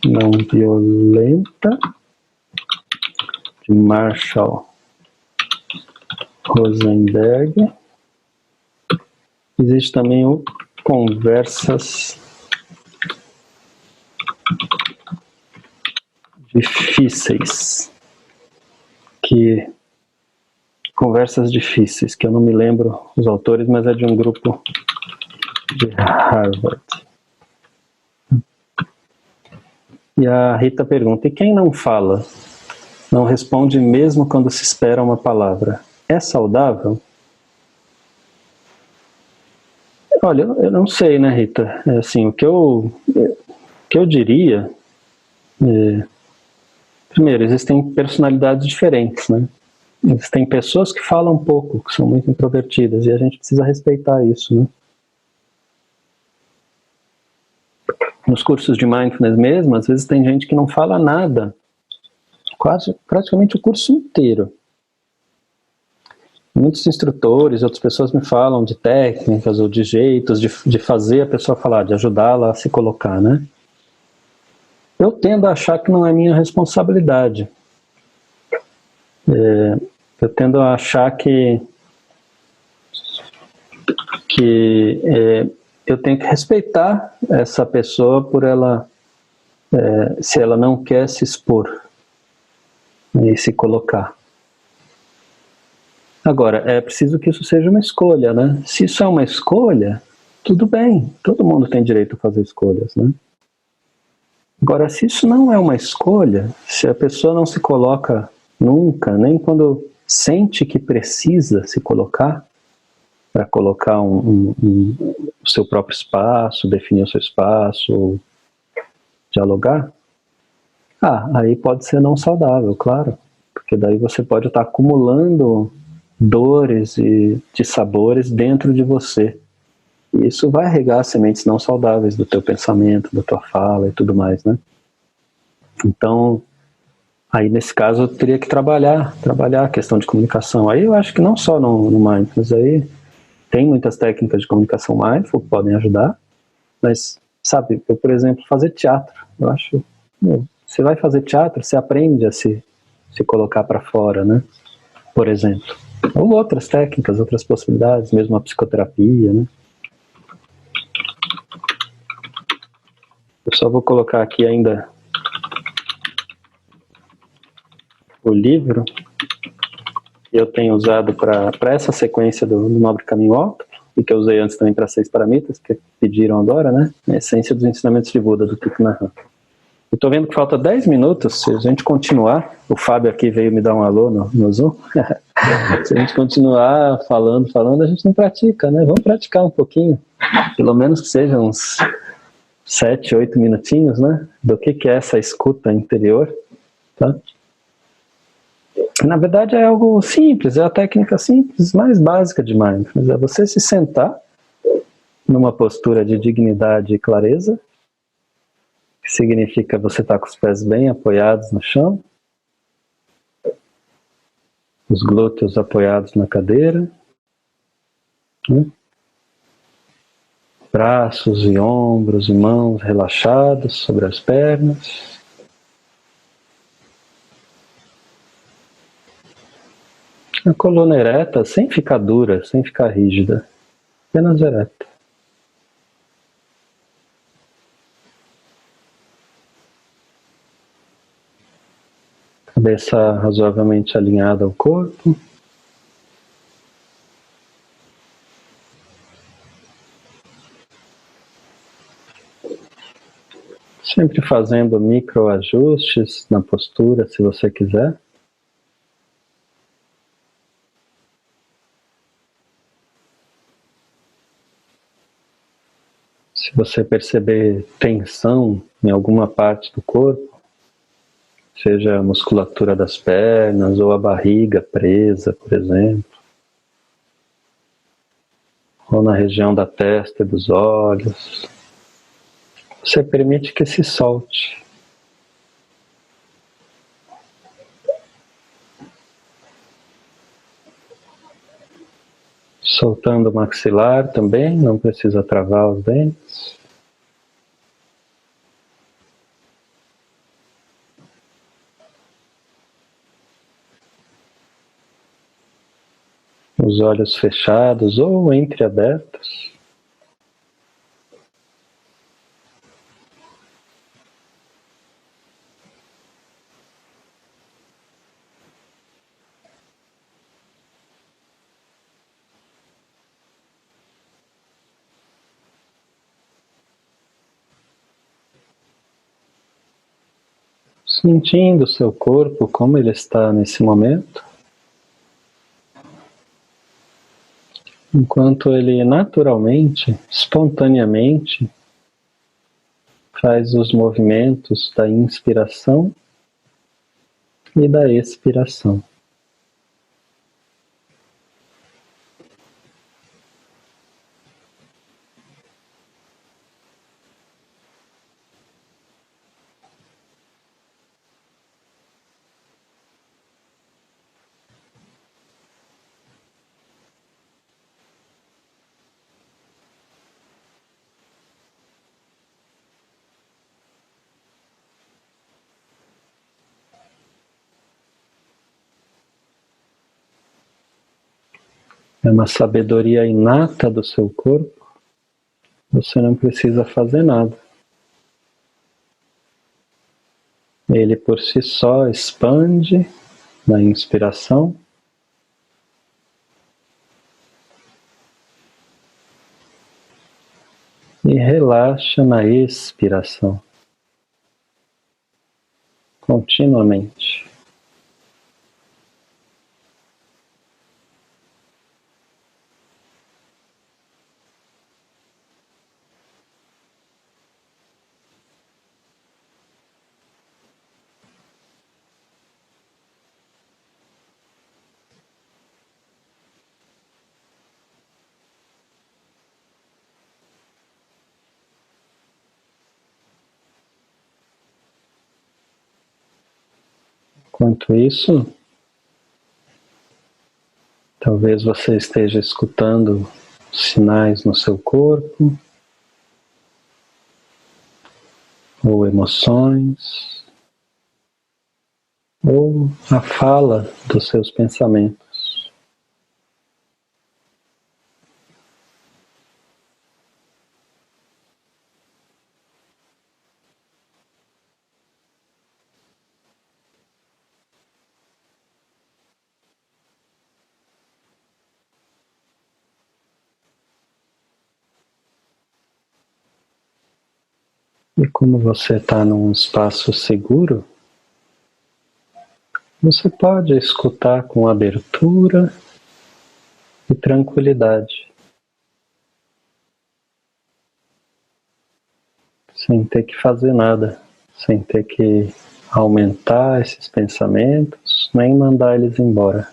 Não Violenta, de Marshall Rosenberg. Existe também o Conversas Difíceis, Conversas Difíceis, que eu não me lembro os autores, mas é de um grupo de Harvard. E a Rita pergunta, e quem não fala? Não responde mesmo quando se espera uma palavra. É saudável? Olha, eu não sei, né, Rita? Assim, o que eu diria... Primeiro, existem personalidades diferentes, né? Existem pessoas que falam pouco, que são muito introvertidas, e a gente precisa respeitar isso, né? Nos cursos de mindfulness mesmo, às vezes tem gente que não fala nada, praticamente o curso inteiro. Muitos instrutores, outras pessoas me falam de técnicas ou de jeitos de fazer a pessoa falar, de ajudá-la a se colocar, né? Eu tendo a achar que não é minha responsabilidade. Eu tendo a achar que eu tenho que respeitar essa pessoa por ela, se ela não quer se expor, né, e se colocar. Agora, é preciso que isso seja uma escolha, né? Se isso é uma escolha, tudo bem, todo mundo tem direito a fazer escolhas, né? Agora, se isso não é uma escolha, se a pessoa não se coloca nunca, nem quando sente que precisa se colocar, para colocar o seu próprio espaço, definir o seu espaço, ou dialogar, aí pode ser não saudável, claro, porque daí você pode estar acumulando dores e dissabores dentro de você, E isso vai regar sementes não saudáveis do teu pensamento, da tua fala e tudo mais, né? Então, aí nesse caso eu teria que trabalhar a questão de comunicação. Aí eu acho que não só no Mindfulness, aí tem muitas técnicas de comunicação mindful que podem ajudar, mas, sabe, eu, por exemplo, fazer teatro, eu acho, você vai fazer teatro, você aprende a se colocar para fora, né? Por exemplo. Ou outras técnicas, outras possibilidades, mesmo a psicoterapia, né? Eu só vou colocar aqui ainda o livro que eu tenho usado para essa sequência do Nobre Caminho Alto, e que eu usei antes também para 6 Paramitas, que pediram agora, né? A Essência dos Ensinamentos de Buda, do Thich Nhat Hanh. Eu tô vendo que falta 10 minutos, se a gente continuar, o Fábio aqui veio me dar um alô no Zoom, se a gente continuar falando, a gente não pratica, né? Vamos praticar um pouquinho, pelo menos que sejam uns 7, 8 minutinhos, né? Do que é essa escuta interior, tá? Na verdade é algo simples, é a técnica simples, mais básica de mindfulness, é você se sentar numa postura de dignidade e clareza, que significa você estar com os pés bem apoiados no chão, os glúteos apoiados na cadeira, né? Braços e ombros e mãos relaxados sobre as pernas. A coluna ereta, sem ficar dura, sem ficar rígida, apenas ereta. Cabeça razoavelmente alinhada ao corpo. Sempre fazendo microajustes na postura, se você quiser. Se você perceber tensão em alguma parte do corpo, seja a musculatura das pernas ou a barriga presa, por exemplo, ou na região da testa e dos olhos, você permite que se solte. Soltando o maxilar também, não precisa travar os dentes. Os olhos fechados ou entreabertos. Sentindo o seu corpo, como ele está nesse momento, enquanto ele naturalmente, espontaneamente, faz os movimentos da inspiração e da expiração. É uma sabedoria inata do seu corpo, você não precisa fazer nada. Ele por si só expande na inspiração e relaxa na expiração, continuamente. Enquanto isso, talvez você esteja escutando sinais no seu corpo, ou emoções, ou a fala dos seus pensamentos. E como você está num espaço seguro, você pode escutar com abertura e tranquilidade, sem ter que fazer nada, sem ter que aumentar esses pensamentos, nem mandar eles embora.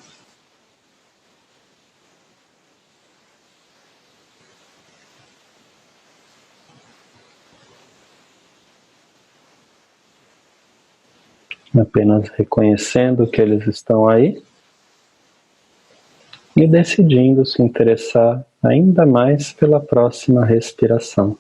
Apenas reconhecendo que eles estão aí e decidindo se interessar ainda mais pela próxima respiração.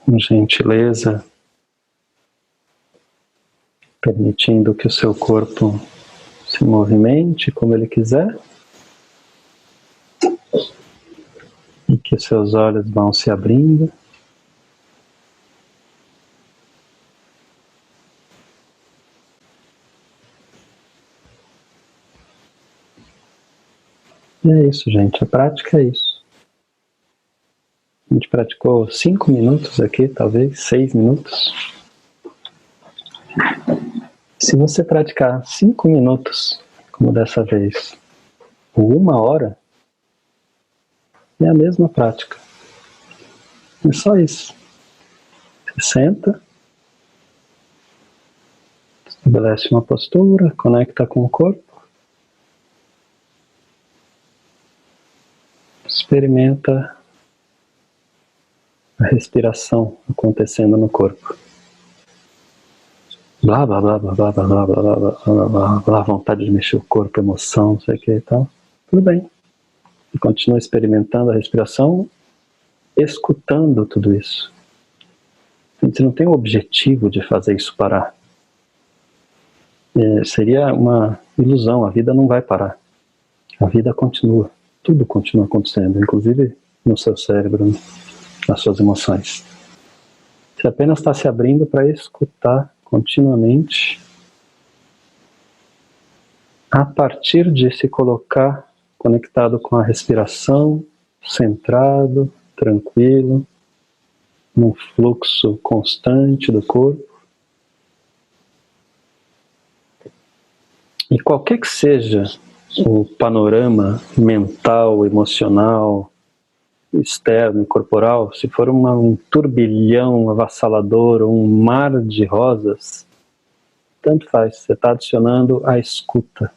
Com gentileza, permitindo que o seu corpo se movimente como ele quiser e que seus olhos vão se abrindo. E é isso, gente. A prática é isso. A gente praticou 5 minutos aqui, talvez 6 minutos. Se você praticar 5 minutos, como dessa vez, por 1 hora, é a mesma prática. É só isso. Você senta, estabelece uma postura, conecta com o corpo, experimenta a respiração acontecendo no corpo. Blá, blá, blá, blá, blá, blá, blá, blá, blá, blá, blá, blá, vontade de mexer o corpo, emoção, não sei o que e tal. Tudo bem. E continua experimentando a respiração, escutando tudo isso. A gente não tem o objetivo de fazer isso parar. Seria uma ilusão, a vida não vai parar. A vida continua, tudo continua acontecendo, inclusive no seu cérebro, nas suas emoções. Você apenas está se abrindo para escutar continuamente, a partir de se colocar conectado com a respiração, centrado, tranquilo, num fluxo constante do corpo. E qualquer que seja o panorama mental, emocional, externo, corporal, se for um turbilhão avassalador, um mar de rosas, tanto faz, você está adicionando a escuta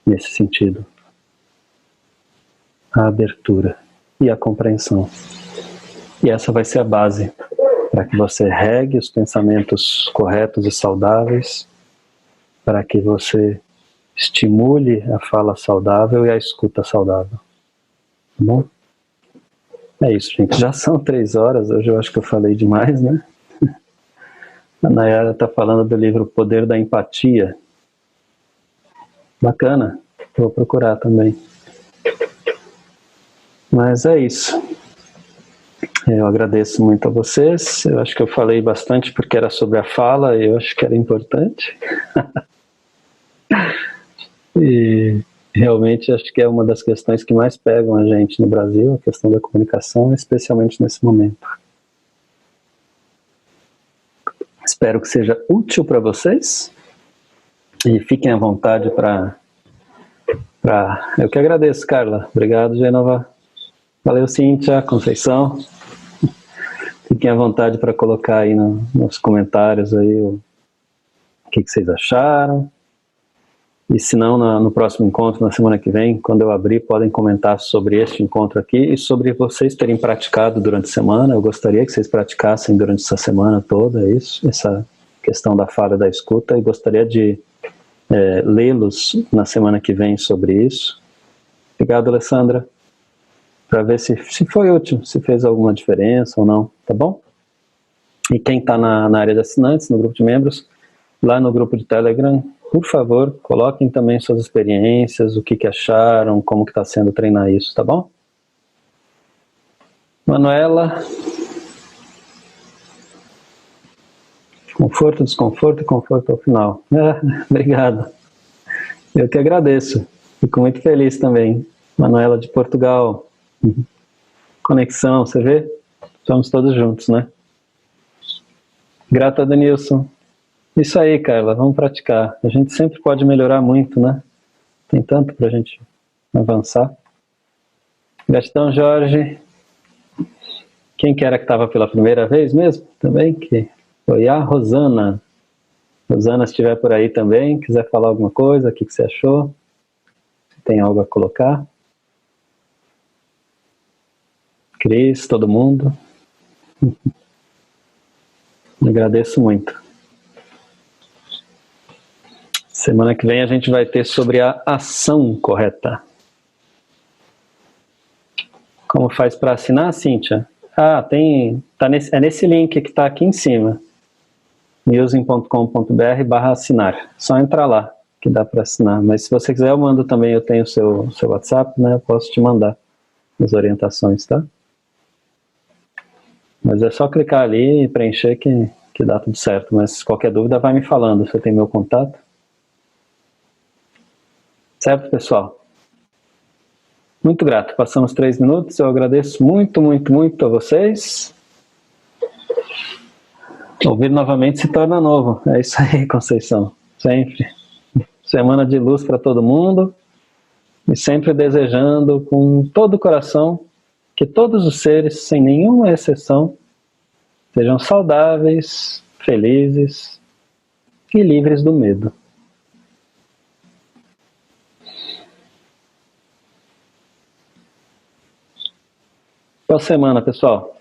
nesse sentido. A abertura e a compreensão. E essa vai ser a base para que você regue os pensamentos corretos e saudáveis, para que você estimule a fala saudável e a escuta saudável. Tá bom? É isso, gente. Já são 3 horas, hoje eu acho que eu falei demais, né? A Nayara está falando do livro O Poder da Empatia. Bacana, vou procurar também. Mas é isso. Eu agradeço muito a vocês. Eu acho que eu falei bastante porque era sobre a fala e eu acho que era importante. E realmente acho que é uma das questões que mais pegam a gente no Brasil, a questão da comunicação, especialmente nesse momento. Espero que seja útil para vocês e fiquem à vontade para... Eu que agradeço, Carla. Obrigado, Genova. Valeu, Cíntia, Conceição. Fiquem à vontade para colocar aí nos comentários aí o que vocês acharam. E se não, no próximo encontro, na semana que vem, quando eu abrir, podem comentar sobre este encontro aqui e sobre vocês terem praticado durante a semana. Eu gostaria que vocês praticassem durante essa semana toda isso, essa questão da fala e da escuta, e gostaria de lê-los na semana que vem sobre isso. Obrigado, Alessandra, para ver se foi útil, se fez alguma diferença ou não, tá bom? E quem está na área de assinantes, no grupo de membros, lá no grupo de Telegram, por favor, coloquem também suas experiências, o que acharam, como que está sendo treinar isso, tá bom? Manuela, conforto, desconforto e conforto ao final. Obrigado. Eu que agradeço. Fico muito feliz também. Manuela de Portugal. Conexão, você vê? Estamos todos juntos, né? Grata, Denilson. Isso aí, Carla, vamos praticar. A gente sempre pode melhorar muito, né? Tem tanto pra gente avançar. Gratidão, Jorge. Quem que era que estava pela primeira vez mesmo? Também que foi a Rosana. Rosana, se estiver por aí também, quiser falar alguma coisa, o que você achou? Se tem algo a colocar. Cris, todo mundo. Agradeço muito. Semana que vem a gente vai ter sobre a ação correta. Como faz para assinar, Cíntia? É nesse link que está aqui em cima. newsing.com.br/assinar. Só entrar lá que dá para assinar. Mas se você quiser eu mando também, eu tenho o seu WhatsApp, né? Eu posso te mandar as orientações, tá? Mas é só clicar ali e preencher que dá tudo certo. Mas qualquer dúvida vai me falando, você tem meu contato. Certo, pessoal? Muito grato. Passamos 3 minutos. Eu agradeço muito, muito, muito a vocês. Ouvir novamente se torna novo. É isso aí, Conceição. Sempre. Semana de luz para todo mundo. E sempre desejando com todo o coração que todos os seres, sem nenhuma exceção, sejam saudáveis, felizes e livres do medo. Boa semana, pessoal.